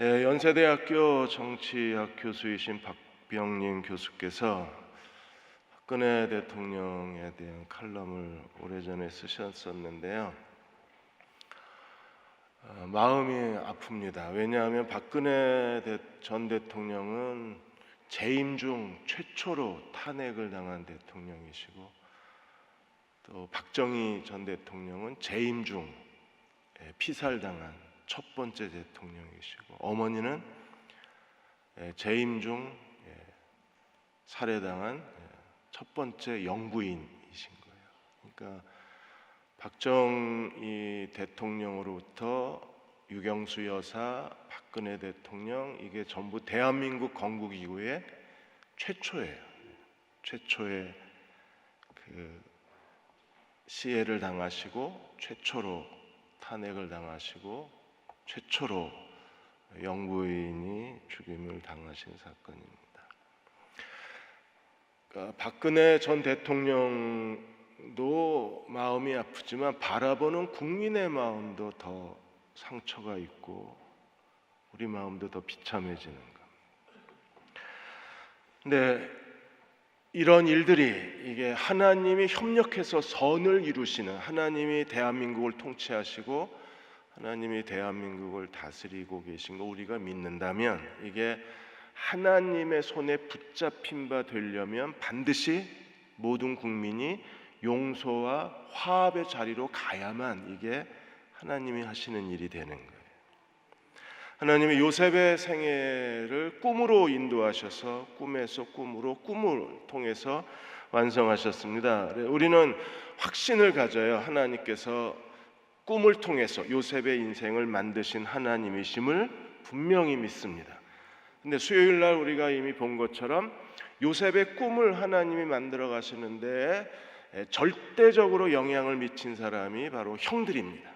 연세대학교 정치학 교수이신 박병림 교수께서 박근혜 대통령에 대한 칼럼을 오래전에 쓰셨었는데요. 마음이 아픕니다. 왜냐하면 박근혜 전 대통령은 재임 중 최초로 탄핵을 당한 대통령이시고, 또 박정희 전 대통령은 재임 중 피살당한 첫 번째 대통령이시고, 어머니는 재임 중 살해당한 첫 번째 영부인이신 거예요. 그러니까 박정희 대통령으로부터 유경수 여사, 박근혜 대통령, 이게 전부 대한민국 건국 이후에 최초의 그 시해를 당하시고, 최초로 탄핵을 당하시고, 최초로 영부인이 죽임을 당하신 사건입니다. 그러니까 박근혜 전 대통령도 마음이 아프지만 바라보는 국민의 마음도 더 상처가 있고 우리 마음도 더 비참해지는 겁니다. 근데 이런 일들이, 이게 하나님이 협력해서 선을 이루시는, 하나님이 대한민국을 통치하시고 하나님이 대한민국을 다스리고 계신 거 우리가 믿는다면, 이게 하나님의 손에 붙잡힌 바 되려면 반드시 모든 국민이 용서와 화합의 자리로 가야만 이게 하나님이 하시는 일이 되는 거예요. 하나님이 요셉의 생애를 꿈으로 인도하셔서 꿈에서 꿈으로, 꿈을 통해서 완성하셨습니다. 우리는 확신을 가져요. 하나님께서 꿈을 통해서 요셉의 인생을 만드신 하나님이심을 분명히 믿습니다. 근데 수요일 날 우리가 이미 본 것처럼 요셉의 꿈을 하나님이 만들어 가시는데 절대적으로 영향을 미친 사람이 바로 형들입니다.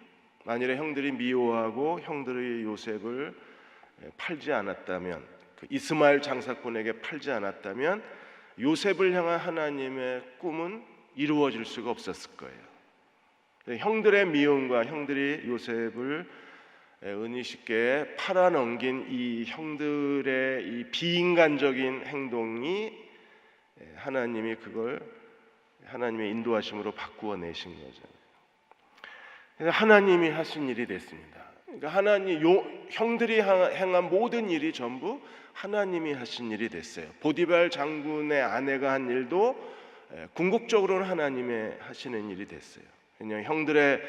만일에 형들이 미워하고 형들이 요셉을 팔지 않았다면, 그 이스마엘 장사꾼에게 팔지 않았다면 요셉을 향한 하나님의 꿈은 이루어질 수가 없었을 거예요. 형들의 미움과 형들이 요셉을 은희쉽게 팔아넘긴 이 형들의 이 비인간적인 행동이 하나님이 그걸 하나님의 인도하심으로 바꾸어 내신 거잖아요. 하나님이 하신 일이 됐습니다. 그러니까 형들이 행한 모든 일이 전부 하나님이 하신 일이 됐어요. 보디발 장군의 아내가 한 일도 궁극적으로는 하나님의 하시는 일이 됐어요. 그냥 형들의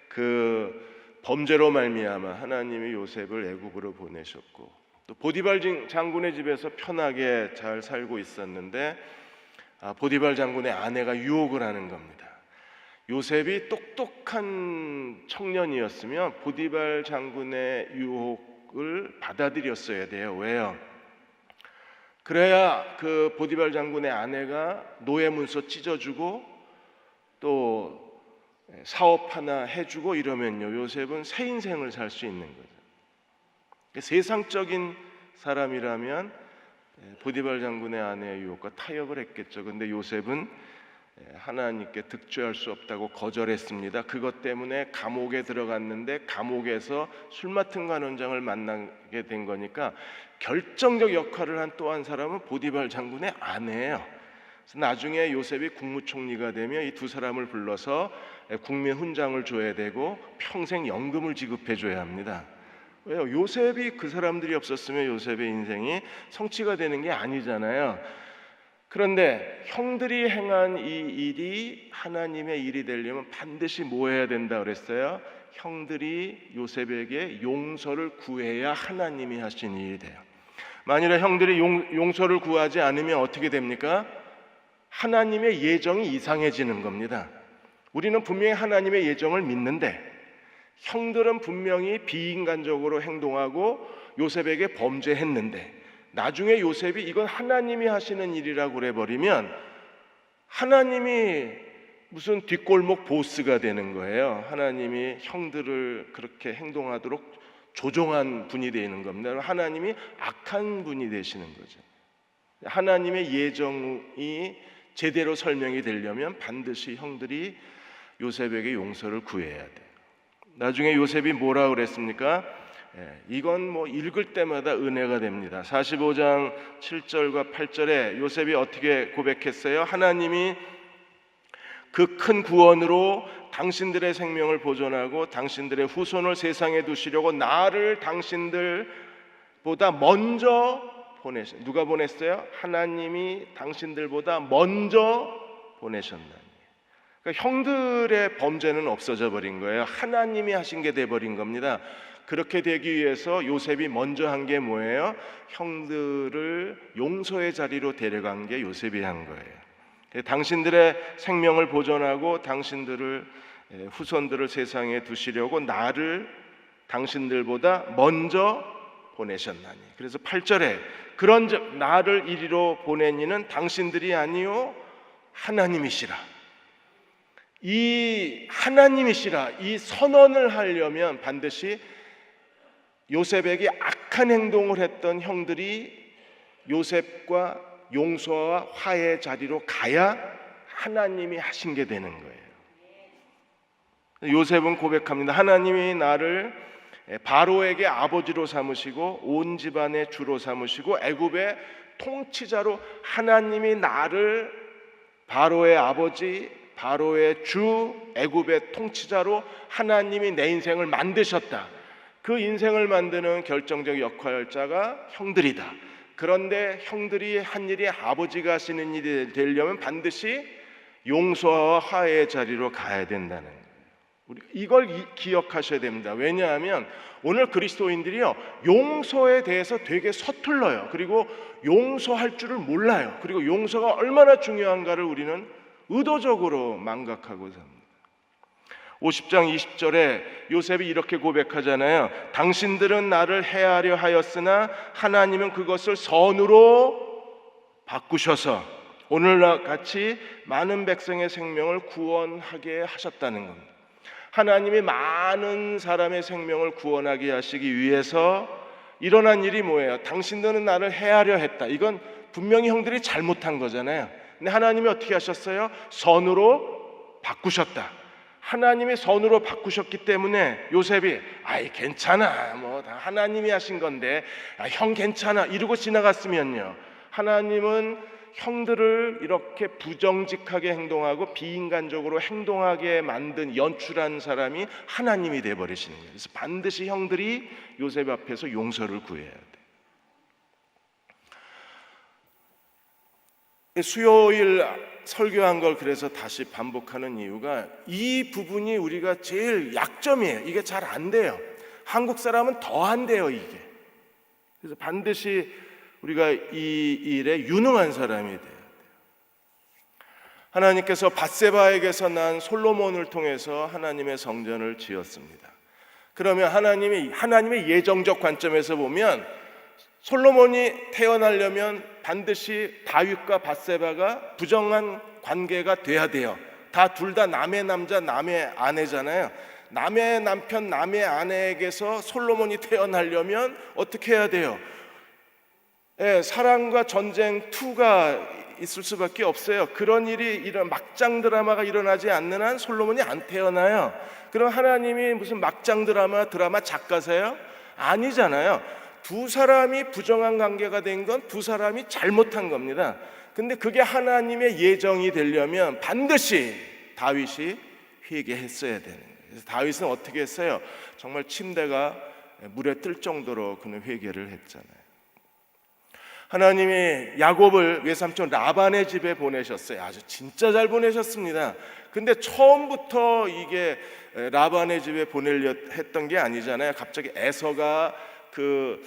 그 범죄로 말미암아 하나님이 요셉을 애굽으로 보내셨고, 또 보디발 장군의 집에서 편하게 잘 살고 있었는데 보디발 장군의 아내가 유혹을 하는 겁니다. 요셉이 똑똑한 청년이었으면 보디발 장군의 유혹을 받아들였어야 돼요. 왜요? 그래야 그 보디발 장군의 아내가 노예문서 찢어주고 또 사업 하나 해주고 이러면요, 요셉은 새 인생을 살 수 있는 거죠. 세상적인 사람이라면 보디발 장군의 아내의 유혹과 타협을 했겠죠. 근데 요셉은 하나님께 득죄할 수 없다고 거절했습니다. 그것 때문에 감옥에 들어갔는데 감옥에서 술 맡은 관원장을 만나게 된 거니까 결정적 역할을 한 또 한 사람은 보디발 장군의 아내예요. 그래서 나중에 요셉이 국무총리가 되면 이 두 사람을 불러서 국민 훈장을 줘야 되고 평생 연금을 지급해 줘야 합니다. 왜요? 요셉이, 그 사람들이 없었으면 요셉의 인생이 성취가 되는 게 아니잖아요. 그런데 형들이 행한 이 일이 하나님의 일이 되려면 반드시 뭐 해야 된다 그랬어요? 형들이 요셉에게 용서를 구해야 하나님이 하신 일이 돼요. 만일에 형들이 용서를 구하지 않으면 어떻게 됩니까? 하나님의 예정이 이상해지는 겁니다. 우리는 분명히 하나님의 예정을 믿는데 형들은 분명히 비인간적으로 행동하고 요셉에게 범죄했는데 나중에 요셉이 이건 하나님이 하시는 일이라고 그래버리면 하나님이 무슨 뒷골목 보스가 되는 거예요. 하나님이 형들을 그렇게 행동하도록 조종한 분이 되는 겁니다. 하나님이 악한 분이 되시는 거죠. 하나님의 예정이 제대로 설명이 되려면 반드시 형들이 요셉에게 용서를 구해야 돼요. 나중에 요셉이 뭐라고 그랬습니까? 이건 뭐 읽을 때마다 은혜가 됩니다. 45장 7절과 8절에 요셉이 어떻게 고백했어요? 하나님이 그 큰 구원으로 당신들의 생명을 보존하고 당신들의 후손을 세상에 두시려고 나를 당신들보다 먼저 보내셨. 누가 보냈어요? 하나님이 당신들보다 먼저 보내셨나니. 그러니까 형들의 범죄는 없어져 버린 거예요. 하나님이 하신 게 돼 버린 겁니다. 그렇게 되기 위해서 요셉이 먼저 한 게 뭐예요? 형들을 용서의 자리로 데려간 게 요셉이 한 거예요. 당신들의 생명을 보존하고 당신들을 후손들을 세상에 두시려고 나를 당신들보다 먼저 보내셨나니. 그래서 8절에 그런즉 나를 이리로 보낸 이는 당신들이 아니요 하나님이시라. 이 하나님이시라 이 선언을 하려면 반드시 요셉에게 악한 행동을 했던 형들이 요셉과 용서와 화해의 자리로 가야 하나님이 하신 게 되는 거예요. 요셉은 고백합니다. 하나님이 나를 바로에게 아버지로 삼으시고 온 집안의 주로 삼으시고 애굽의 통치자로 하나님이 나를 바로의 아버지, 바로의 주, 애굽의 통치자로 하나님이 내 인생을 만드셨다. 그 인생을 만드는 결정적 역할자가 형들이다. 그런데 형들이 한 일이 아버지가 하시는 일이 되려면 반드시 용서와 화해의 자리로 가야 된다는 거예요. 우리 이걸 기억하셔야 됩니다. 왜냐하면 오늘 그리스도인들이요 용서에 대해서 되게 서툴러요. 그리고 용서할 줄을 몰라요. 그리고 용서가 얼마나 중요한가를 우리는 의도적으로 망각하고 삽니다. 50장 20절에 요셉이 이렇게 고백하잖아요. 당신들은 나를 해하려 하였으나 하나님은 그것을 선으로 바꾸셔서 오늘날 같이 많은 백성의 생명을 구원하게 하셨다는 겁니다. 하나님이 많은 사람의 생명을 구원하게 하시기 위해서 일어난 일이 뭐예요? 당신들은 나를 해하려 했다. 이건 분명히 형들이 잘못한 거잖아요. 근데 하나님이 어떻게 하셨어요? 선으로 바꾸셨다. 하나님이 선으로 바꾸셨기 때문에 요셉이 아이 괜찮아 뭐 다 하나님이 하신 건데 형 괜찮아 이러고 지나갔으면요 하나님은 형들을 이렇게 부정직하게 행동하고 비인간적으로 행동하게 만든 연출한 사람이 하나님이 돼버리시는 거예요. 그래서 반드시 형들이 요셉 앞에서 용서를 구해야 돼. 수요일 설교한 걸 그래서 다시 반복하는 이유가 이 부분이 우리가 제일 약점이에요. 이게 잘 안 돼요. 한국 사람은 더 안 돼요 이게. 그래서 반드시 우리가 이 일에 유능한 사람이 돼야 돼요. 하나님께서 밧세바에게서 난 솔로몬을 통해서 하나님의 성전을 지었습니다. 그러면 하나님의 예정적 관점에서 보면 솔로몬이 태어나려면 반드시 다윗과 밧세바가 부정한 관계가 돼야 돼요. 둘 다 남의 남자 남의 아내잖아요. 남의 남편 남의 아내에게서 솔로몬이 태어나려면 어떻게 해야 돼요? 사랑과 전쟁 2가 있을 수밖에 없어요. 그런 일이 이런 막장 드라마가 일어나지 않는 한 솔로몬이 안 태어나요. 그럼 하나님이 무슨 막장 드라마 작가세요? 아니잖아요. 두 사람이 부정한 관계가 된 건 두 사람이 잘못한 겁니다. 근데 그게 하나님의 예정이 되려면 반드시 다윗이 회개했어야 되는 거예요. 그래서 다윗은 어떻게 했어요? 정말 침대가 물에 뜰 정도로 그는 회개를 했잖아요. 하나님이 야곱을 외삼촌 라반의 집에 보내셨어요. 아주 진짜 잘 보내셨습니다. 근데 처음부터 이게 라반의 집에 보내려 했던 게 아니잖아요. 갑자기 에서가 그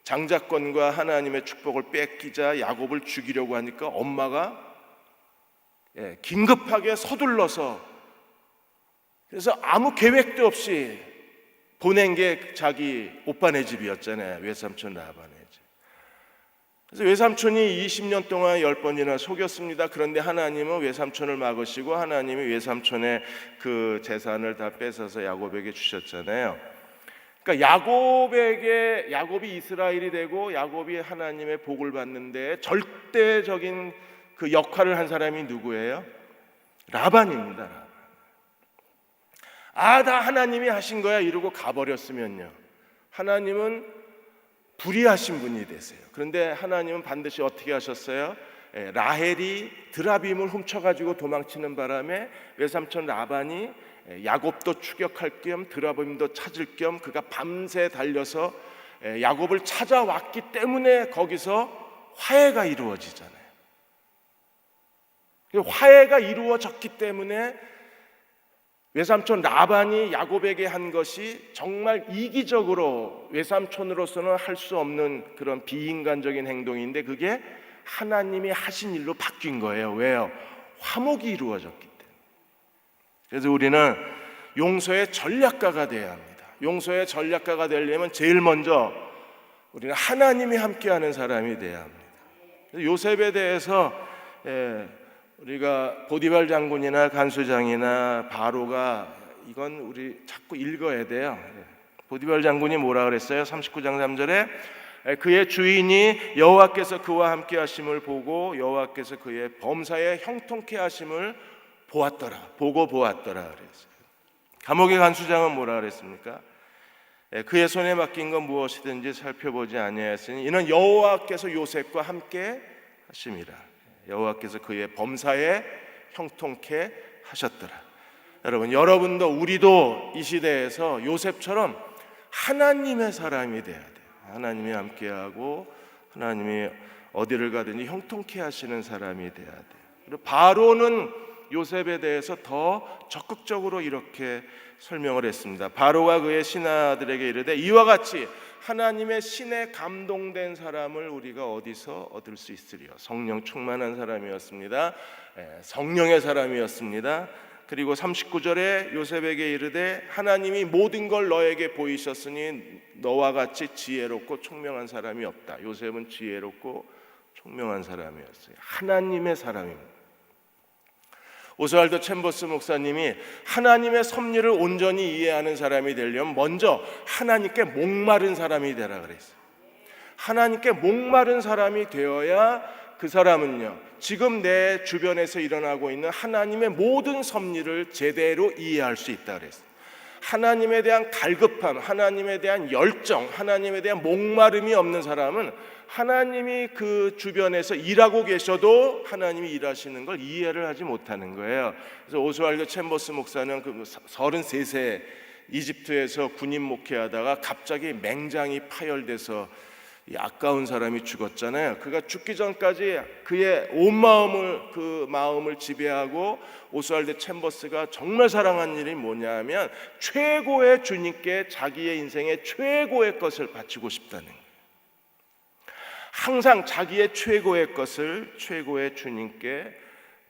장자권과 하나님의 축복을 뺏기자 야곱을 죽이려고 하니까 엄마가 긴급하게 서둘러서 그래서 아무 계획도 없이 보낸 게 자기 오빠네 집이었잖아요. 외삼촌 라반의 집. 그래서 외삼촌이 20년 동안 10번이나 속였습니다. 그런데 하나님은 외삼촌을 막으시고 하나님이 외삼촌의 그 재산을 다 뺏어서 야곱에게 주셨잖아요. 그러니까 야곱이 이스라엘이 되고 야곱이 하나님의 복을 받는데 절대적인 그 역할을 한 사람이 누구예요? 라반입니다. 다 하나님이 하신 거야 이러고 가버렸으면요 하나님은 불의하신 분이 되세요. 그런데 하나님은 반드시 어떻게 하셨어요? 라헬이 드라빔을 훔쳐가지고 도망치는 바람에 외삼촌 라반이 야곱도 추격할 겸 드라빔도 찾을 겸 그가 밤새 달려서 야곱을 찾아왔기 때문에 거기서 화해가 이루어지잖아요. 화해가 이루어졌기 때문에 외삼촌 라반이 야곱에게 한 것이 정말 이기적으로 외삼촌으로서는 할 수 없는 그런 비인간적인 행동인데 그게 하나님이 하신 일로 바뀐 거예요. 왜요? 화목이 이루어졌기 때문에. 그래서 우리는 용서의 전략가가 되어야 합니다. 용서의 전략가가 되려면 제일 먼저 우리는 하나님이 함께하는 사람이 되어야 합니다. 요셉에 대해서 우리가 보디발 장군이나 간수장이나 바로가 이건 우리 자꾸 읽어야 돼요. 보디발 장군이 뭐라 그랬어요? 39장 3절에 그의 주인이 여호와께서 그와 함께 하심을 보고 여호와께서 그의 범사에 형통케 하심을 보고 보았더라 그랬어요. 감옥의 간수장은 뭐라 그랬습니까? 그의 손에 맡긴 건 무엇이든지 살펴보지 아니하였으니 이는 여호와께서 요셉과 함께 하심이라. 여호와께서 그의 범사에 형통케 하셨더라. 여러분도 우리도 이 시대에서 요셉처럼 하나님의 사람이 돼야 돼요. 하나님이 함께하고 하나님이 어디를 가든지 형통케 하시는 사람이 돼야 돼요. 그리고 바로는 요셉에 대해서 더 적극적으로 이렇게 설명을 했습니다. 바로가 그의 신하들에게 이르되 이와 같이 하나님의 신에 감동된 사람을 우리가 어디서 얻을 수 있으리요? 성령 충만한 사람이었습니다. 성령의 사람이었습니다. 그리고 39절에 요셉에게 이르되 하나님이 모든 걸 너에게 보이셨으니 너와 같이 지혜롭고 총명한 사람이 없다. 요셉은 지혜롭고 총명한 사람이었어요. 하나님의 사람입니다. 오스왈드 챔버스 목사님이 하나님의 섭리를 온전히 이해하는 사람이 되려면 먼저 하나님께 목마른 사람이 되라 그랬어요. 하나님께 목마른 사람이 되어야 그 사람은요 지금 내 주변에서 일어나고 있는 하나님의 모든 섭리를 제대로 이해할 수 있다 그랬어요. 하나님에 대한 갈급함, 하나님에 대한 열정, 하나님에 대한 목마름이 없는 사람은 하나님이 그 주변에서 일하고 계셔도 하나님이 일하시는 걸 이해를 하지 못하는 거예요. 그래서 오스왈드 챔버스 목사는 그 33세 이집트에서 군인 목회하다가 갑자기 맹장이 파열돼서 아까운 사람이 죽었잖아요. 그가 죽기 전까지 그의 온 마음을 지배하고 오스왈드 챔버스가 정말 사랑한 일이 뭐냐면 최고의 주님께 자기의 인생의 최고의 것을 바치고 싶다는 거예요. 항상 자기의 최고의 것을 최고의 주님께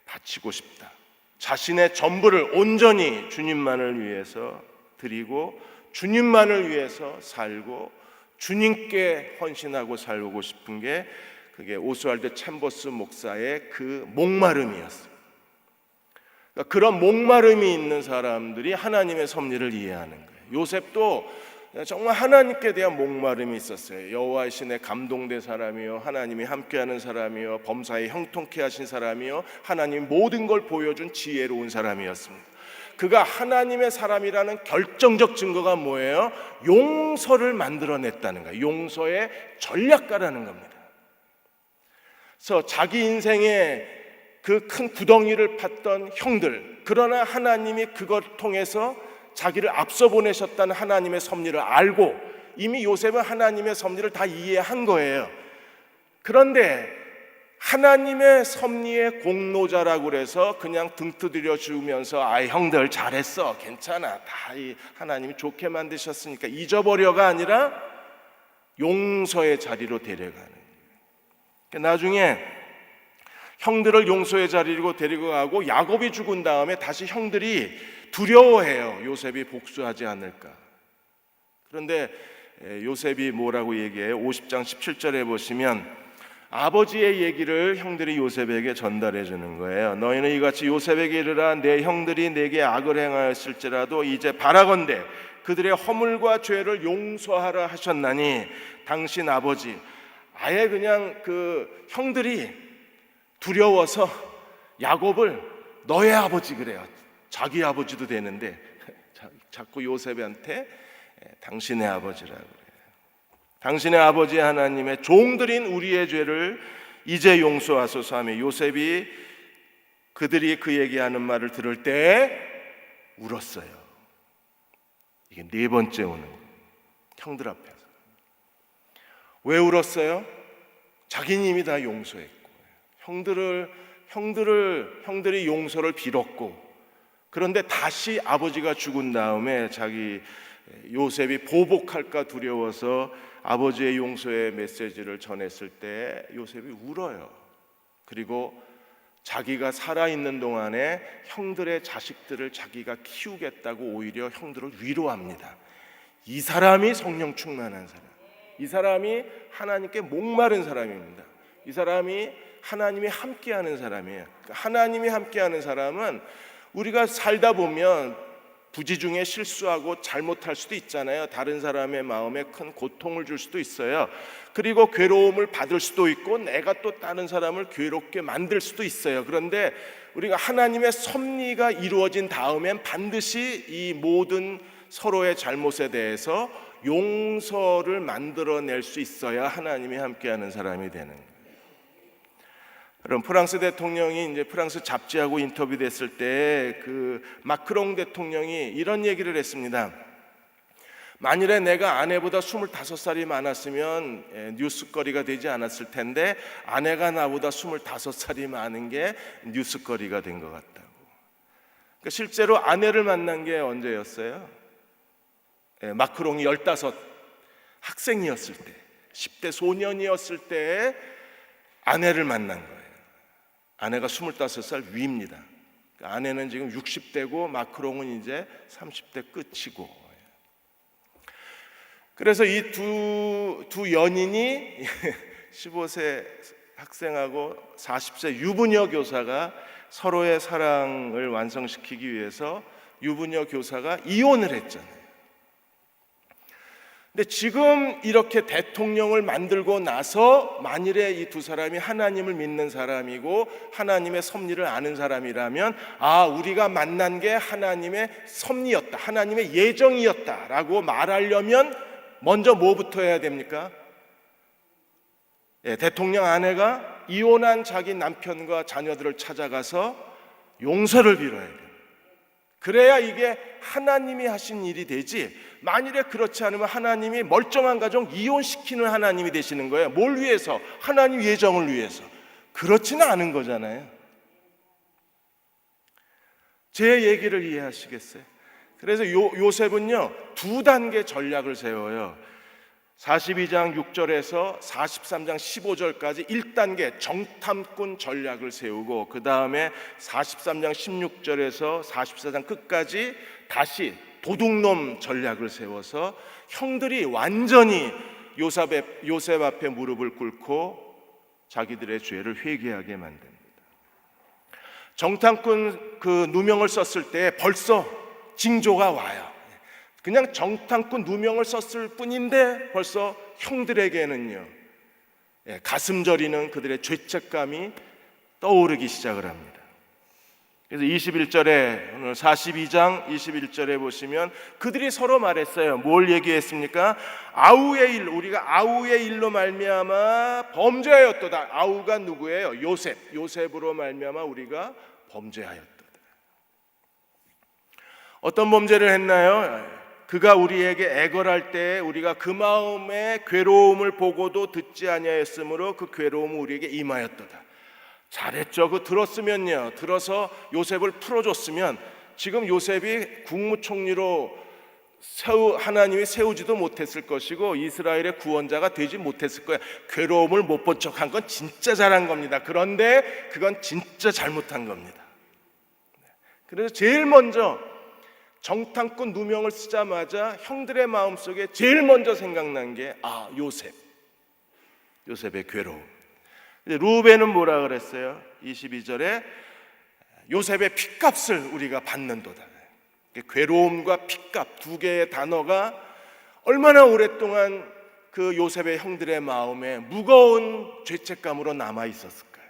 바치고 싶다. 자신의 전부를 온전히 주님만을 위해서 드리고 주님만을 위해서 살고 주님께 헌신하고 살고 싶은 게 그게 오스왈드 챔버스 목사의 그 목마름이었어요. 그러니까 그런 목마름이 있는 사람들이 하나님의 섭리를 이해하는 거예요. 요셉도 정말 하나님께 대한 목마름이 있었어요. 여호와의 신에 감동된 사람이요, 하나님이 함께하는 사람이요, 범사에 형통케 하신 사람이요, 하나님 모든 걸 보여준 지혜로운 사람이었습니다. 그가 하나님의 사람이라는 결정적 증거가 뭐예요? 용서를 만들어냈다는 거예요. 용서의 전략가라는 겁니다. 그래서 자기 인생에 그 큰 구덩이를 팠던 형들, 그러나 하나님이 그걸 통해서 자기를 앞서 보내셨다는 하나님의 섭리를 알고 이미 요셉은 하나님의 섭리를 다 이해한 거예요. 그런데 하나님의 섭리의 공로자라고 그래서 그냥 등 두드려 주면서 형들 잘했어, 괜찮아, 다 하나님이 좋게 만드셨으니까 잊어버려가 아니라 용서의 자리로 데려가는 거예요. 나중에 형들을 용서의 자리로 데리고 가고 야곱이 죽은 다음에 다시 형들이 두려워해요. 요셉이 복수하지 않을까. 그런데 요셉이 뭐라고 얘기해요? 50장 17절에 보시면 아버지의 얘기를 형들이 요셉에게 전달해 주는 거예요. 너희는 이같이 요셉에게 이르라. 내 형들이 내게 악을 행하였을지라도 이제 바라건대 그들의 허물과 죄를 용서하라 하셨나니 당신 아버지, 아예 그냥 그 형들이 두려워서 야곱을 너의 아버지 그래요. 자기 아버지도 되는데 자꾸 요셉한테 당신의 아버지라고 그래요. 당신의 아버지 하나님의 종들인 우리의 죄를 이제 용서하소서 하며 요셉이 그들이 그에게 하는 말을 들을 때 울었어요. 이게 네 번째 우는 거예요. 형들 앞에서. 왜 울었어요? 자기는 이미 다 용서했고 형들이 용서를 빌었고, 그런데 다시 아버지가 죽은 다음에 자기 요셉이 보복할까 두려워서 아버지의 용서의 메시지를 전했을 때 요셉이 울어요. 그리고 자기가 살아있는 동안에 형들의 자식들을 자기가 키우겠다고 오히려 형들을 위로합니다. 이 사람이 성령 충만한 사람, 이 사람이 하나님께 목마른 사람입니다. 이 사람이 하나님이 함께하는 사람이에요. 하나님이 함께하는 사람은 우리가 살다 보면 부지 중에 실수하고 잘못할 수도 있잖아요. 다른 사람의 마음에 큰 고통을 줄 수도 있어요. 그리고 괴로움을 받을 수도 있고 내가 또 다른 사람을 괴롭게 만들 수도 있어요. 그런데 우리가 하나님의 섭리가 이루어진 다음엔 반드시 이 모든 서로의 잘못에 대해서 용서를 만들어낼 수 있어야 하나님이 함께하는 사람이 되는 거예요. 그럼 프랑스 대통령이 이제 프랑스 잡지하고 인터뷰됐을 때 그 마크롱 대통령이 이런 얘기를 했습니다. 만일에 내가 아내보다 25살이 많았으면 뉴스거리가 되지 않았을 텐데 아내가 나보다 25살이 많은 게 뉴스거리가 된 것 같다고. 그러니까 실제로 아내를 만난 게 언제였어요? 마크롱이 15 학생이었을 때, 10대 소년이었을 때 아내를 만난 거예요. 아내가 25살 위입니다. 그러니까 아내는 지금 60대고 마크롱은 이제 30대 끝이고. 그래서 이 두 연인이 15세 학생하고 40세 유부녀 교사가 서로의 사랑을 완성시키기 위해서 유부녀 교사가 이혼을 했잖아요. 근데 지금 이렇게 대통령을 만들고 나서 만일에 이 두 사람이 하나님을 믿는 사람이고 하나님의 섭리를 아는 사람이라면 우리가 만난 게 하나님의 섭리였다, 하나님의 예정이었다라고 말하려면 먼저 뭐부터 해야 됩니까? 대통령 아내가 이혼한 자기 남편과 자녀들을 찾아가서 용서를 빌어야 돼요. 그래야 이게 하나님이 하신 일이 되지, 만일에 그렇지 않으면 하나님이 멀쩡한 가정 이혼시키는 하나님이 되시는 거예요. 뭘 위해서? 하나님 예정을 위해서. 그렇지는 않은 거잖아요. 제 얘기를 이해하시겠어요? 그래서 요셉은요 2단계 전략을 세워요. 42장 6절에서 43장 15절까지 1단계 정탐꾼 전략을 세우고, 그 다음에 43장 16절에서 44장 끝까지 다시 도둑놈 전략을 세워서 형들이 완전히 요셉 앞에 무릎을 꿇고 자기들의 죄를 회개하게 만듭니다. 정탐꾼 그 누명을 썼을 때 벌써 징조가 와요. 그냥 정탐꾼 누명을 썼을 뿐인데 벌써 형들에게는요 가슴 저리는 그들의 죄책감이 떠오르기 시작을 합니다. 그래서 21절에 오늘 42장 21절에 보시면 그들이 서로 말했어요. 뭘 얘기했습니까? 아우의 일, 우리가 아우의 일로 말미암아 범죄하였도다. 아우가 누구예요? 요셉으로 말미암아 우리가 범죄하였도다. 어떤 범죄를 했나요? 그가 우리에게 애걸할 때 우리가 그 마음의 괴로움을 보고도 듣지 아니하였으므로 그 괴로움은 우리에게 임하였도다. 잘했죠. 그 들었으면요, 들어서 요셉을 풀어줬으면 지금 요셉이 국무총리로 하나님이 세우지도 못했을 것이고 이스라엘의 구원자가 되지 못했을 거야. 괴로움을 못 본 척한 건 진짜 잘한 겁니다. 그런데 그건 진짜 잘못한 겁니다. 그래서 제일 먼저 정탐꾼 누명을 쓰자마자 형들의 마음속에 제일 먼저 생각난 게 요셉의 괴로움. 루벤은 뭐라 그랬어요? 22절에 요셉의 핏값을 우리가 받는도다. 괴로움과 핏값 두 개의 단어가 얼마나 오랫동안 그 요셉의 형들의 마음에 무거운 죄책감으로 남아 있었을까요?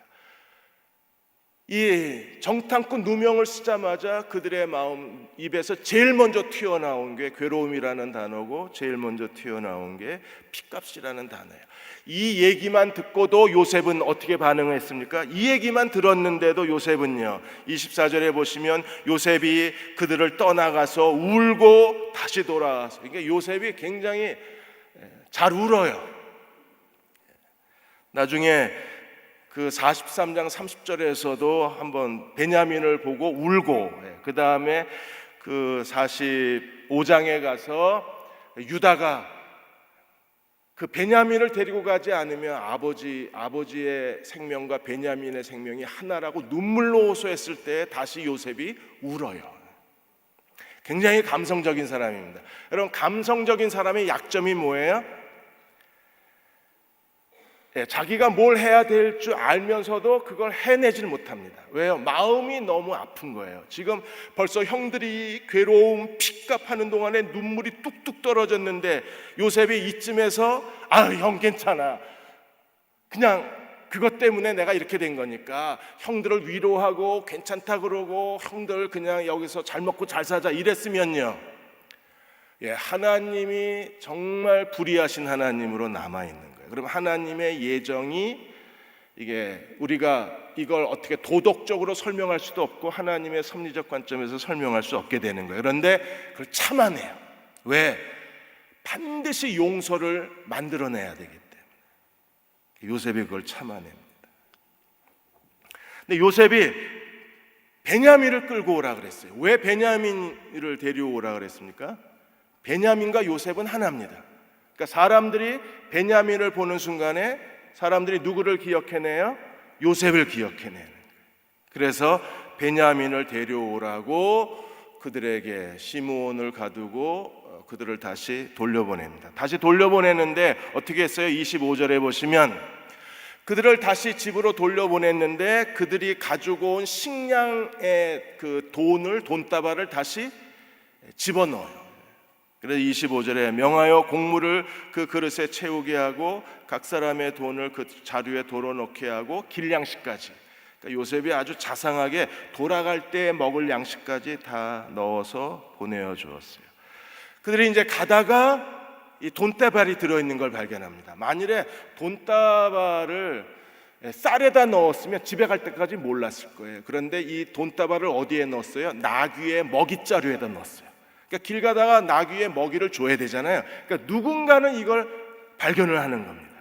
이 정탐꾼 누명을 쓰자마자 그들의 마음 입에서 제일 먼저 튀어나온 게 괴로움이라는 단어고, 제일 먼저 튀어나온 게 핏값이라는 단어예요. 이 얘기만 듣고도 요셉은 어떻게 반응했습니까? 이 얘기만 들었는데도 요셉은요, 24절에 보시면 요셉이 그들을 떠나가서 울고 다시 돌아와서, 그러니까 요셉이 굉장히 잘 울어요. 나중에 그 43장 30절에서도 한번 베냐민을 보고 울고, 그 다음에 그 45장에 가서 유다가 그 베냐민을 데리고 가지 않으면 아버지의 생명과 베냐민의 생명이 하나라고 눈물로 호소했을 때 다시 요셉이 울어요. 굉장히 감성적인 사람입니다. 여러분, 감성적인 사람의 약점이 뭐예요? 자기가 뭘 해야 될 줄 알면서도 그걸 해내질 못합니다. 왜요? 마음이 너무 아픈 거예요. 지금 벌써 형들이 괴로움 핏값하는 동안에 눈물이 뚝뚝 떨어졌는데 요셉이 이쯤에서 형 괜찮아, 그냥 그것 때문에 내가 이렇게 된 거니까 형들을 위로하고 괜찮다 그러고 형들 그냥 여기서 잘 먹고 잘 사자 이랬으면요, 하나님이 정말 불의하신 하나님으로 남아있는 거예요. 그럼 하나님의 예정이, 이게 우리가 이걸 어떻게 도덕적으로 설명할 수도 없고 하나님의 섭리적 관점에서 설명할 수 없게 되는 거예요. 그런데 그걸 참아내요. 왜? 반드시 용서를 만들어내야 되기 때문에. 요셉이 그걸 참아냅니다. 근데 요셉이 베냐민을 끌고 오라 그랬어요. 왜 베냐민을 데려오라 그랬습니까? 베냐민과 요셉은 하나입니다. 그러니까 사람들이 베냐민을 보는 순간에 사람들이 누구를 기억해내요? 요셉을 기억해내는 거예요. 그래서 베냐민을 데려오라고 그들에게 시므온을 가두고 그들을 다시 돌려보냅니다. 다시 돌려보내는데 어떻게 했어요? 25절에 보시면 그들을 다시 집으로 돌려보냈는데 그들이 가지고 온 식량의 그 돈다발을 다시 집어넣어요. 그래서 25절에 명하여 곡물을 그 그릇에 채우게 하고 각 사람의 돈을 그 자루에 덜어넣게 하고 길 양식까지, 그러니까 요셉이 아주 자상하게 돌아갈 때 먹을 양식까지 다 넣어서 보내어 주었어요. 그들이 이제 가다가 이 돈다발이 들어있는 걸 발견합니다. 만일에 돈다발을 쌀에다 넣었으면 집에 갈 때까지 몰랐을 거예요. 그런데 이 돈다발을 어디에 넣었어요? 나귀의 먹이자루에다 넣었어요. 그러니까 길 가다가 나귀의 먹이를 줘야 되잖아요. 그러니까 누군가는 이걸 발견을 하는 겁니다.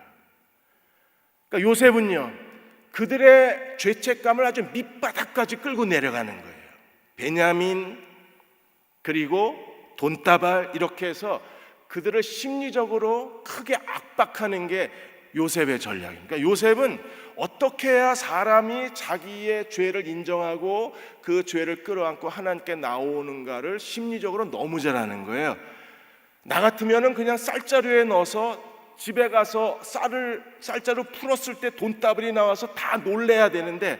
그러니까 요셉은요, 그들의 죄책감을 아주 밑바닥까지 끌고 내려가는 거예요. 베냐민 그리고 돈다발, 이렇게 해서 그들을 심리적으로 크게 압박하는 게 요셉의 전략입니다. 그러니까 요셉은 어떻게 해야 사람이 자기의 죄를 인정하고 그 죄를 끌어안고 하나님께 나오는가를 심리적으로 너무 잘 아는 거예요. 나 같으면은 그냥 쌀자루에 넣어서 집에 가서 쌀자루 풀었을 때 돈다발이 나와서 다 놀래야 되는데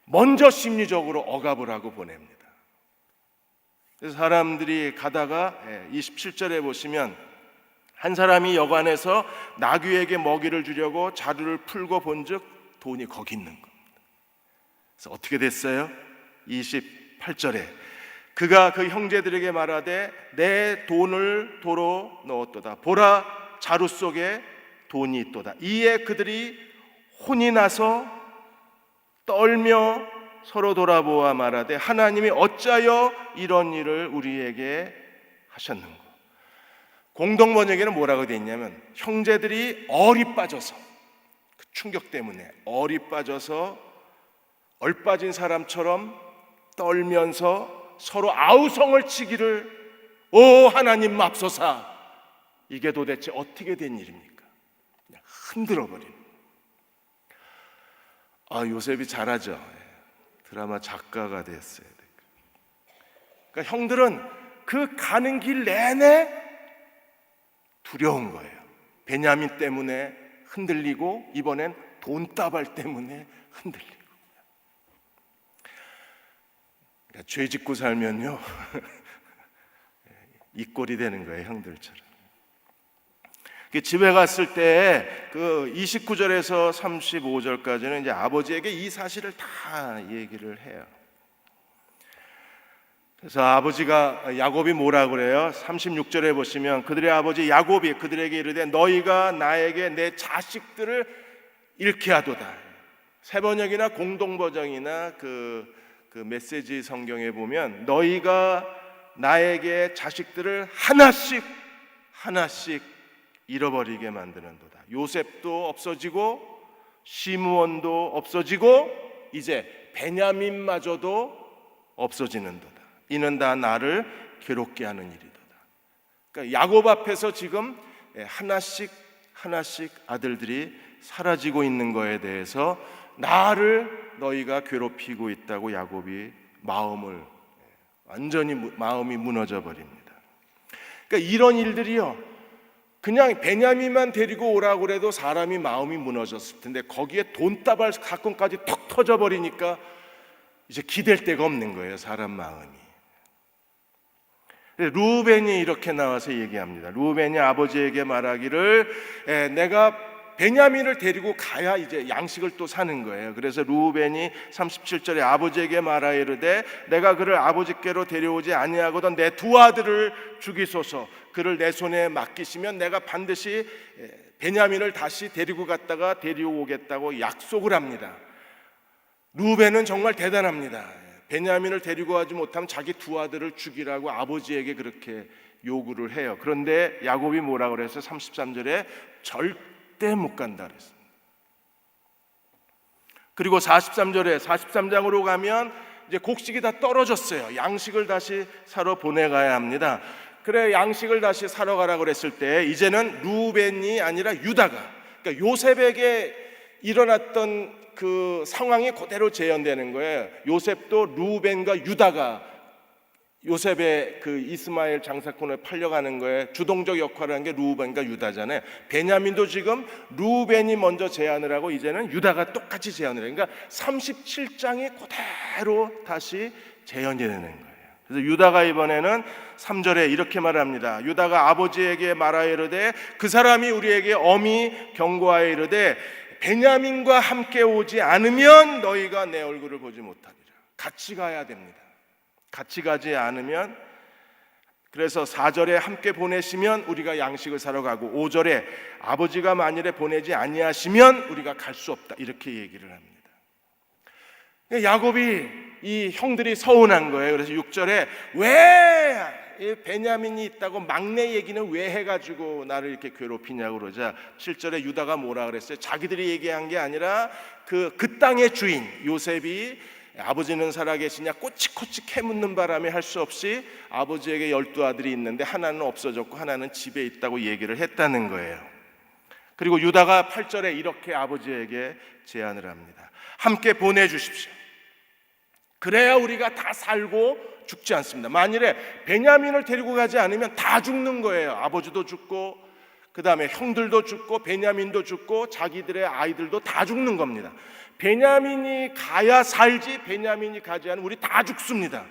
먼저 심리적으로 억압을 하고 보냅니다. 그래서 사람들이 가다가 27절에 보시면 한 사람이 여관에서 나귀에게 먹이를 주려고 자루를 풀고 본즉 돈이 거기 있는 겁니다. 그래서 어떻게 됐어요? 28절에 그가 그 형제들에게 말하되 내 돈을 도로 넣었도다. 보라, 자루 속에 돈이 있도다. 이에 그들이 혼이 나서 떨며 서로 돌아보아 말하되 하나님이 어찌하여 이런 일을 우리에게 하셨는가. 공동 번역에는 뭐라고 되어 있냐면 형제들이 얼이 빠져서, 그 충격 때문에 얼이 빠져서 얼빠진 사람처럼 떨면서 서로 아우성을 치기를 오 하나님 맙소사, 이게 도대체 어떻게 된 일입니까? 그냥 흔들어 버리는. 요셉이 잘하죠. 드라마 작가가 됐어요. 그러니까 형들은 그 가는 길 내내 두려운 거예요. 베냐민 때문에 흔들리고 이번엔 돈다발 때문에 흔들리고. 그러니까 죄 짓고 살면요 이 꼴이 되는 거예요, 형들처럼. 집에 갔을 때 그 29절에서 35절까지는 이제 아버지에게 이 사실을 다 얘기를 해요. 그래서 아버지가 야곱이 뭐라 그래요? 36절에 보시면 그들의 아버지 야곱이 그들에게 이르되 너희가 나에게 내 자식들을 잃게 하도다. 새 번역이나 공동 버전이나 그 메시지 성경에 보면 너희가 나에게 자식들을 하나씩 잃어버리게 만드는도다. 요셉도 없어지고 시므온도 없어지고 이제 베냐민마저도 없어지는도다. 이는 다 나를 괴롭게 하는 일이도다. 그러니까 야곱 앞에서 지금 하나씩 아들들이 사라지고 있는 거에 대해서 나를 너희가 괴롭히고 있다고 야곱이 완전히 마음이 무너져 버립니다. 그러니까 이런 일들이요, 그냥 베냐민만 데리고 오라고 그래도 사람이 마음이 무너졌을 텐데 거기에 돈다발 사건까지 턱 터져 버리니까 이제 기댈 데가 없는 거예요, 사람 마음이. 루벤이 이렇게 나와서 얘기합니다. 루벤이 아버지에게 말하기를 내가 베냐민을 데리고 가야 이제 양식을 또 사는 거예요. 그래서 루벤이 37절에 아버지에게 말하이르되 내가 그를 아버지께로 데려오지 아니하거든 내 두 아들을 죽이소서. 그를 내 손에 맡기시면 내가 반드시 베냐민을 다시 데리고 갔다가 데려오겠다고 약속을 합니다. 루벤은 정말 대단합니다. 베냐민을 데리고 가지 못하면 자기 두 아들을 죽이라고 아버지에게 그렇게 요구를 해요. 그런데 야곱이 뭐라 그랬어요? 33절에 절대 못 간다 그랬습니다. 그리고 43장으로 가면 이제 곡식이 다 떨어졌어요. 양식을 다시 사러 보내가야 합니다. 그래 양식을 다시 사러 가라 그랬을 때 이제는 루벤이 아니라 유다가, 그러니까 요셉에게 일어났던 그 상황이 그대로 재현되는 거예요. 요셉도 루벤과 유다가 요셉의 그 이스마엘 장사꾼을 팔려가는 거에 주동적 역할을 한 게 루벤과 유다잖아요. 베냐민도 지금 루벤이 먼저 제안을 하고 이제는 유다가 똑같이 제안을 해요. 그러니까 37장이 그대로 다시 재현이 되는 거예요. 그래서 유다가 이번에는 3절에 이렇게 말합니다. 유다가 아버지에게 말하이르되 그 사람이 우리에게 엄히 경고하여 이르되 베냐민과 함께 오지 않으면 너희가 내 얼굴을 보지 못하리라. 같이 가야 됩니다. 같이 가지 않으면, 그래서 4절에 함께 보내시면 우리가 양식을 사러 가고 5절에 아버지가 만일에 보내지 아니하시면 우리가 갈 수 없다, 이렇게 얘기를 합니다. 야곱이 이 형들이 서운한 거예요. 그래서 6절에 왜 베냐민이 있다고 막내 얘기는 왜 해가지고 나를 이렇게 괴롭히냐고 그러자 7절에 유다가 뭐라 그랬어요? 자기들이 얘기한 게 아니라 그 땅의 주인 요셉이 아버지는 살아계시냐 꼬치꼬치 캐묻는 바람에 할 수 없이 아버지에게 12아들이 있는데 하나는 없어졌고 하나는 집에 있다고 얘기를 했다는 거예요. 그리고 유다가 8절에 이렇게 아버지에게 제안을 합니다. 함께 보내주십시오. 그래야 우리가 다 살고 죽지 않습니다. 만일에 베냐민을 데리고 가지 않으면 다 죽는 거예요. 아버지도 죽고 그 다음에 형들도 죽고 베냐민도 죽고 자기들의 아이들도 다 죽는 겁니다. 베냐민이 가야 살지 베냐민이 가지 않으면 우리 다 죽습니다.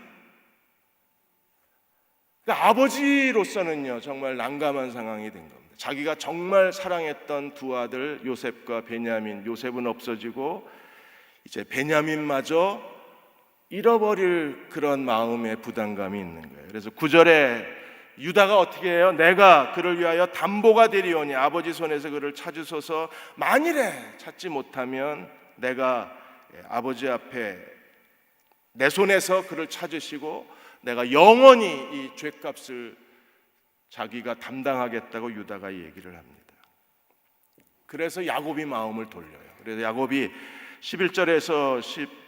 그러니까 아버지로서는요 정말 난감한 상황이 된 겁니다. 자기가 정말 사랑했던 두 아들 요셉과 베냐민, 요셉은 없어지고 이제 베냐민마저 잃어버릴 그런 마음의 부담감이 있는 거예요. 그래서 9절에 유다가 어떻게 해요? 내가 그를 위하여 담보가 되리오니 아버지 손에서 그를 찾으소서. 만일에 찾지 못하면 내가 아버지 앞에 내 손에서 그를 찾으시고 내가 영원히 이 죄값을 자기가 담당하겠다고 유다가 얘기를 합니다. 그래서 야곱이 마음을 돌려요. 그래서 야곱이 11절에서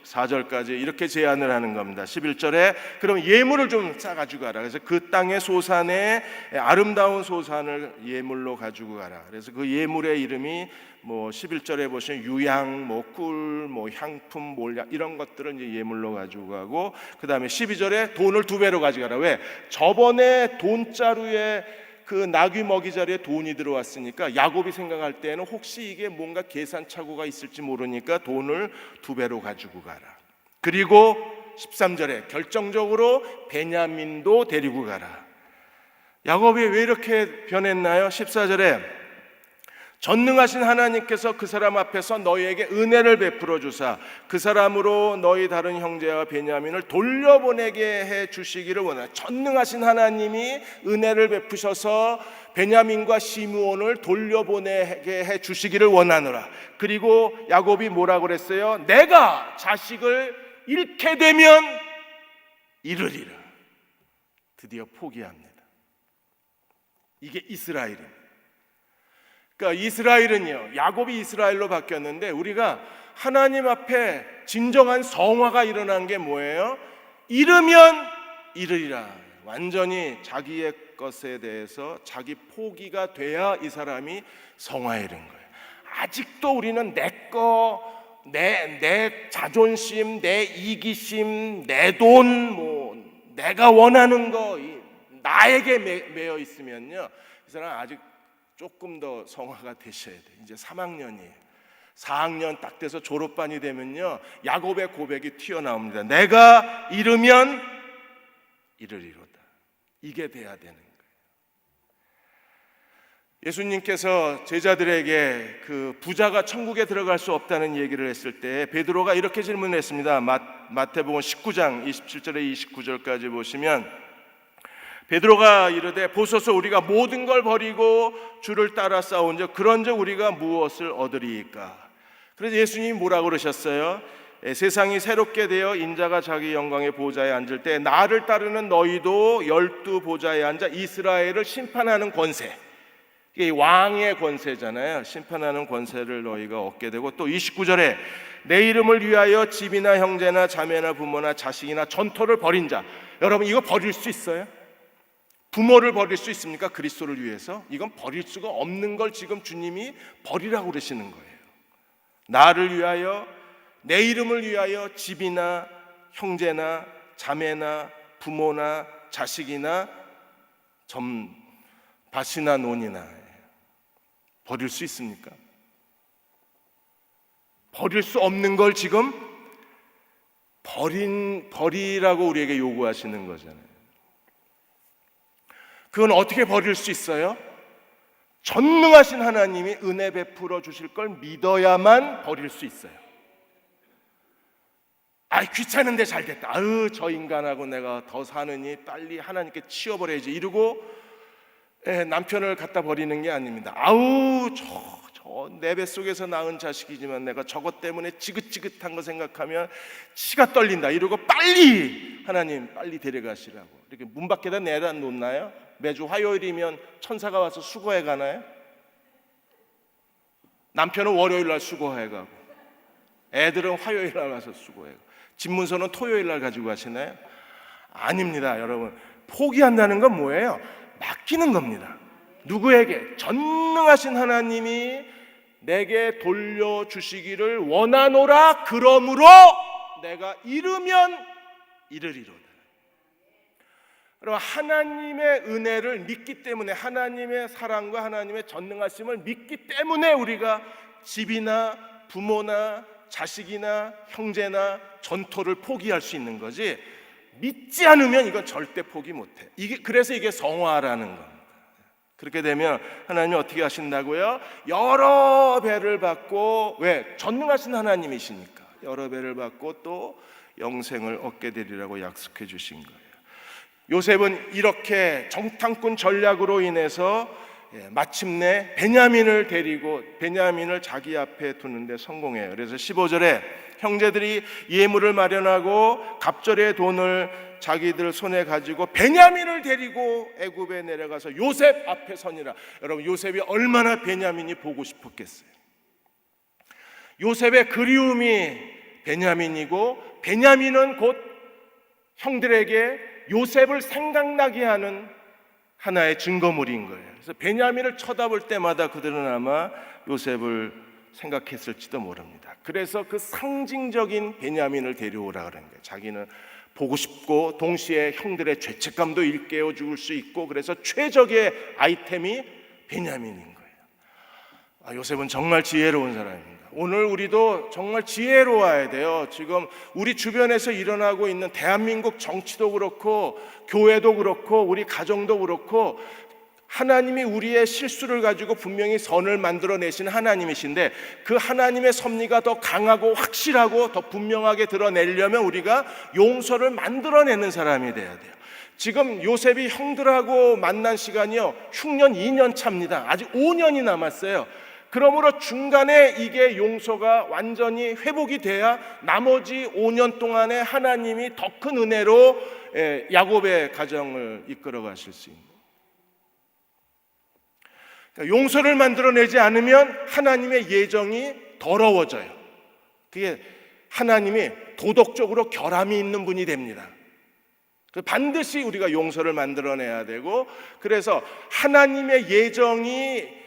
14절까지 이렇게 제안을 하는 겁니다. 11절에 그럼 예물을 좀 싸가지고 가라. 그래서 그 땅의 소산에 아름다운 소산을 예물로 가지고 가라. 그래서 그 예물의 이름이 11절에 보시면 유향, 꿀, 향품, 몰약 이런 것들을 이제 예물로 가지고 가고, 그 다음에 12절에 돈을 2배로 가져가라. 왜? 저번에 돈자루에 그 나귀 먹이 자리에 돈이 들어왔으니까 야곱이 생각할 때는 혹시 이게 뭔가 계산착오가 있을지 모르니까 돈을 2배로 가지고 가라. 그리고 13절에 결정적으로 베냐민도 데리고 가라. 야곱이 왜 이렇게 변했나요? 14절에 전능하신 하나님께서 그 사람 앞에서 너희에게 은혜를 베풀어 주사 그 사람으로 너희 다른 형제와 베냐민을 돌려보내게 해 주시기를 원하노라. 전능하신 하나님이 은혜를 베푸셔서 베냐민과 시므온을 돌려보내게 해 주시기를 원하노라. 그리고 야곱이 뭐라고 그랬어요? 내가 자식을 잃게 되면 잃으리라. 드디어 포기합니다. 이게 이스라엘입니다. 그러니까 이스라엘은요, 야곱이 이스라엘로 바뀌었는데 우리가 하나님 앞에 진정한 성화가 일어난 게 뭐예요? 잃으면 잃으리라. 완전히 자기의 것에 대해서 자기 포기가 돼야 이 사람이 성화에 이른 거예요. 아직도 우리는 내 자존심, 내 이기심, 내 돈, 내가 원하는 거, 나에게 매여 있으면요, 이 사람 아직 조금 더 성화가 되셔야 돼요. 이제 3학년이에요. 4학년 딱 돼서 졸업반이 되면요, 야곱의 고백이 튀어나옵니다. 내가 잃으면 잃으리로다. 이게 돼야 되는 거예요. 예수님께서 제자들에게 그 부자가 천국에 들어갈 수 없다는 얘기를 했을 때 베드로가 이렇게 질문했습니다. 마태복음 19장 27절에 29절까지 보시면 베드로가 이르되 보소서 우리가 모든 걸 버리고 주를 따라 싸운즉 그런즉 우리가 무엇을 얻으리이까. 그래서 예수님이 뭐라고 그러셨어요? 세상이 새롭게 되어 인자가 자기 영광의 보좌에 앉을 때 나를 따르는 너희도 12 보좌에 앉아 이스라엘을 심판하는 권세, 이게 왕의 권세잖아요. 심판하는 권세를 너희가 얻게 되고, 또 29절에 내 이름을 위하여 집이나 형제나 자매나 부모나 자식이나 전토를 벌인 자. 여러분, 이거 버릴 수 있어요? 부모를 버릴 수 있습니까? 그리스도를 위해서? 이건 버릴 수가 없는 걸 지금 주님이 버리라고 그러시는 거예요. 나를 위하여, 내 이름을 위하여 집이나 형제나 자매나 부모나 자식이나 밭이나 논이나 버릴 수 있습니까? 버릴 수 없는 걸 지금 버리라고 우리에게 요구하시는 거잖아요. 그건 어떻게 버릴 수 있어요? 전능하신 하나님이 은혜 베풀어 주실 걸 믿어야만 버릴 수 있어요. 귀찮은데 잘 됐다. 저 인간하고 내가 더 사느니 빨리 하나님께 치워버려야지 이러고 남편을 갖다 버리는 게 아닙니다. 저 내 뱃속에서 낳은 자식이지만 내가 저것 때문에 지긋지긋한 거 생각하면 치가 떨린다 이러고 빨리 하나님 빨리 데려가시라고 이렇게 문 밖에다 내다 놓나요? 매주 화요일이면 천사가 와서 수거해 가나요? 남편은 월요일 날 수거해 가고 애들은 화요일 날 와서 수거해 가고 집문서는 토요일 날 가지고 가시나요? 아닙니다. 여러분, 포기한다는 건 뭐예요? 맡기는 겁니다. 누구에게? 전능하신 하나님이 내게 돌려주시기를 원하노라. 그러므로 내가 잃으면 잃으리로다. 여러분, 하나님의 은혜를 믿기 때문에, 하나님의 사랑과 하나님의 전능하심을 믿기 때문에 우리가 집이나 부모나 자식이나 형제나 전토를 포기할 수 있는 거지, 믿지 않으면 이건 절대 포기 못해. 그래서 이게 성화라는 겁니다. 그렇게 되면 하나님이 어떻게 하신다고요? 여러 배를 받고, 왜? 전능하신 하나님이시니까 여러 배를 받고 또 영생을 얻게 되리라고 약속해 주신 거예요. 요셉은 이렇게 정탐꾼 전략으로 인해서 마침내 베냐민을 자기 앞에 두는데 성공해요. 그래서 15절에 형제들이 예물을 마련하고 갑절의 돈을 자기들 손에 가지고 베냐민을 데리고 애굽에 내려가서 요셉 앞에 서니라. 여러분, 요셉이 얼마나 베냐민이 보고 싶었겠어요. 요셉의 그리움이 베냐민이고, 베냐민은 곧 형들에게 요셉을 생각나게 하는 하나의 증거물인 거예요. 그래서 베냐민을 쳐다볼 때마다 그들은 아마 요셉을 생각했을지도 모릅니다. 그래서 그 상징적인 베냐민을 데려오라 그런 거예요. 자기는 보고 싶고 동시에 형들의 죄책감도 일깨워 줄 수 있고, 그래서 최적의 아이템이 베냐민인 거예요. 요셉은 정말 지혜로운 사람입니다. 오늘 우리도 정말 지혜로워야 돼요. 지금 우리 주변에서 일어나고 있는 대한민국 정치도 그렇고 교회도 그렇고 우리 가정도 그렇고 하나님이 우리의 실수를 가지고 분명히 선을 만들어내신 하나님이신데 그 하나님의 섭리가 더 강하고 확실하고 더 분명하게 드러내려면 우리가 용서를 만들어내는 사람이 돼야 돼요. 지금 요셉이 형들하고 만난 시간이요, 흉년 2년 차입니다. 아직 5년이 남았어요. 그러므로 중간에 이게 용서가 완전히 회복이 돼야 나머지 5년 동안에 하나님이 더 큰 은혜로 야곱의 가정을 이끌어 가실 수 있는, 그러니까 용서를 만들어내지 않으면 하나님의 예정이 더러워져요. 그게 하나님이 도덕적으로 결함이 있는 분이 됩니다. 반드시 우리가 용서를 만들어내야 되고, 그래서 하나님의 예정이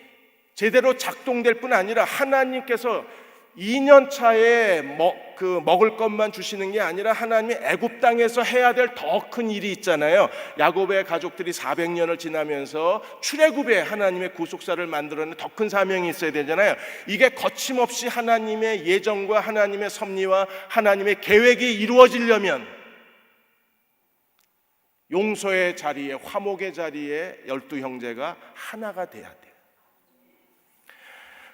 제대로 작동될 뿐 아니라 하나님께서 2년 차에 먹을 것만 주시는 게 아니라 하나님이 애굽 땅에서 해야 될 더 큰 일이 있잖아요. 야곱의 가족들이 400년을 지나면서 출애굽에 하나님의 구속사를 만들어내는 더 큰 사명이 있어야 되잖아요. 이게 거침없이 하나님의 예정과 하나님의 섭리와 하나님의 계획이 이루어지려면 용서의 자리에, 화목의 자리에 12형제가 하나가 돼야 돼요.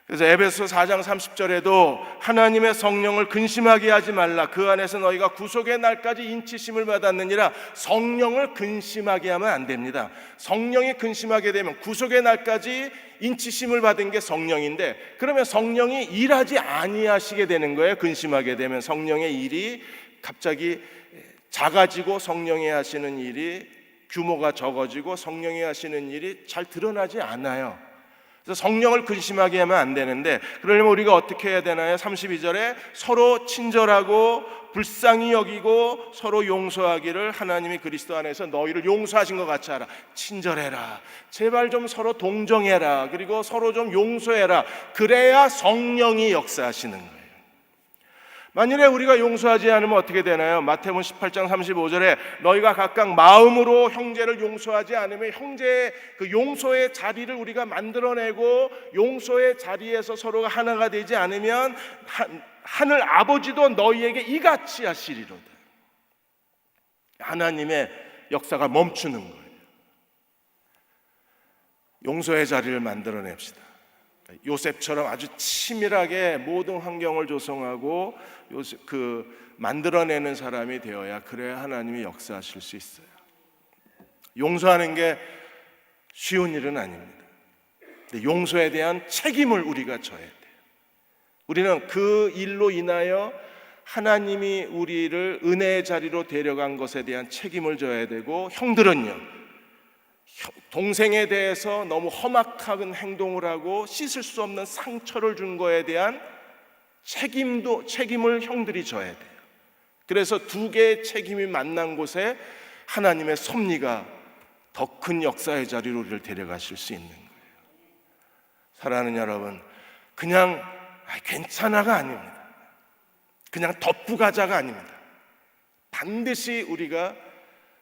그래서 에베소 4장 30절에도 하나님의 성령을 근심하게 하지 말라. 그 안에서 너희가 구속의 날까지 인치심을 받았느니라. 성령을 근심하게 하면 안 됩니다. 성령이 근심하게 되면 구속의 날까지 인치심을 받은 게 성령인데, 그러면 성령이 일하지 아니하시게 되는 거예요. 근심하게 되면 성령의 일이 갑자기 작아지고 성령이 하시는 일이 규모가 적어지고 성령이 하시는 일이 잘 드러나지 않아요. 그래서 성령을 근심하게 하면 안 되는데, 그러려면 우리가 어떻게 해야 되나요? 32절에 서로 친절하고 불쌍히 여기고 서로 용서하기를 하나님이 그리스도 안에서 너희를 용서하신 것 같이 하라. 친절해라, 제발 좀 서로 동정해라, 그리고 서로 좀 용서해라. 그래야 성령이 역사하시는 거예요. 만일에 우리가 용서하지 않으면 어떻게 되나요? 마태복음 18장 35절에 너희가 각각 마음으로 형제를 용서하지 않으면 형제의 그 용서의 자리를 우리가 만들어내고 용서의 자리에서 서로가 하나가 되지 않으면 하늘 아버지도 너희에게 이같이 하시리로다. 하나님의 역사가 멈추는 거예요. 용서의 자리를 만들어냅시다. 요셉처럼 아주 치밀하게 모든 환경을 조성하고 만들어내는 사람이 되어야, 그래야 하나님이 역사하실 수 있어요. 용서하는 게 쉬운 일은 아닙니다. 근데 용서에 대한 책임을 우리가 져야 돼요. 우리는 그 일로 인하여 하나님이 우리를 은혜의 자리로 데려간 것에 대한 책임을 져야 되고, 형들은요, 동생에 대해서 너무 험악한 행동을 하고 씻을 수 없는 상처를 준 거에 대한 책임을 형들이 져야 돼요. 그래서 두 개의 책임이 만난 곳에 하나님의 섭리가 더 큰 역사의 자리로 우리를 데려가실 수 있는 거예요. 사랑하는 여러분, 그냥 괜찮아가 아닙니다. 그냥 덮부가자가 아닙니다. 반드시 우리가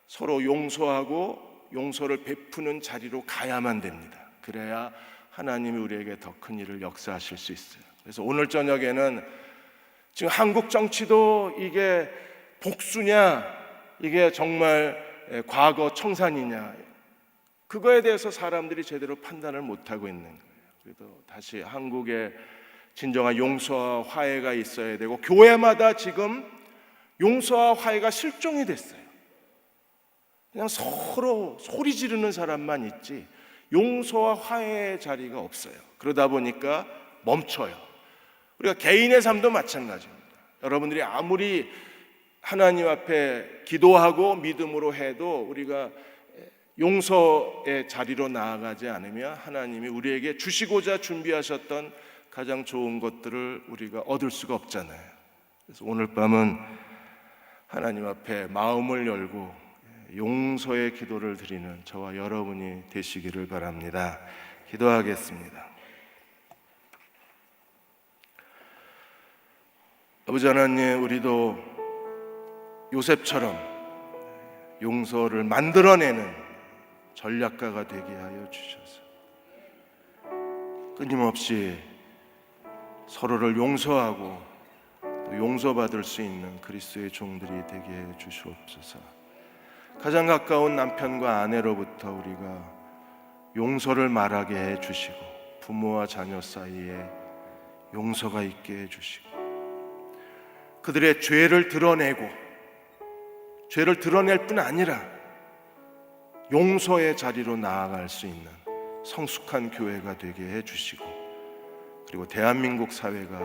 서로 용서하고 용서를 베푸는 자리로 가야만 됩니다. 그래야 하나님이 우리에게 더 큰 일을 역사하실 수 있어요. 그래서 오늘 저녁에는 지금 한국 정치도 이게 복수냐, 이게 정말 과거 청산이냐, 그거에 대해서 사람들이 제대로 판단을 못하고 있는 거예요. 그래도 다시 한국에 진정한 용서와 화해가 있어야 되고, 교회마다 지금 용서와 화해가 실종이 됐어요. 그냥 서로 소리 지르는 사람만 있지 용서와 화해의 자리가 없어요. 그러다 보니까 멈춰요. 우리가 개인의 삶도 마찬가지입니다. 여러분들이 아무리 하나님 앞에 기도하고 믿음으로 해도 우리가 용서의 자리로 나아가지 않으면 하나님이 우리에게 주시고자 준비하셨던 가장 좋은 것들을 우리가 얻을 수가 없잖아요. 그래서 오늘 밤은 하나님 앞에 마음을 열고 용서의 기도를 드리는 저와 여러분이 되시기를 바랍니다. 기도하겠습니다. 아버지 하나님, 우리도 요셉처럼 용서를 만들어내는 전략가가 되게 하여 주셔서 끊임없이 서로를 용서하고 또 용서받을 수 있는 그리스도의 종들이 되게 해 주시옵소서. 가장 가까운 남편과 아내로부터 우리가 용서를 말하게 해 주시고, 부모와 자녀 사이에 용서가 있게 해 주시고, 그들의 죄를 드러내고, 죄를 드러낼 뿐 아니라 용서의 자리로 나아갈 수 있는 성숙한 교회가 되게 해 주시고, 그리고 대한민국 사회가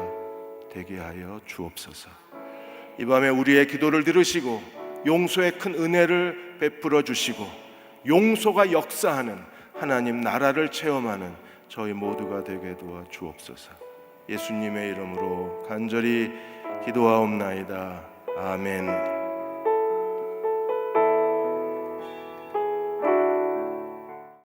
되게 하여 주옵소서. 이 밤에 우리의 기도를 들으시고 용서의 큰 은혜를 베풀어 주시고, 용서가 역사하는 하나님 나라를 체험하는 저희 모두가 되게 도와 주옵소서. 예수님의 이름으로 간절히 기도하옵나이다. 아멘.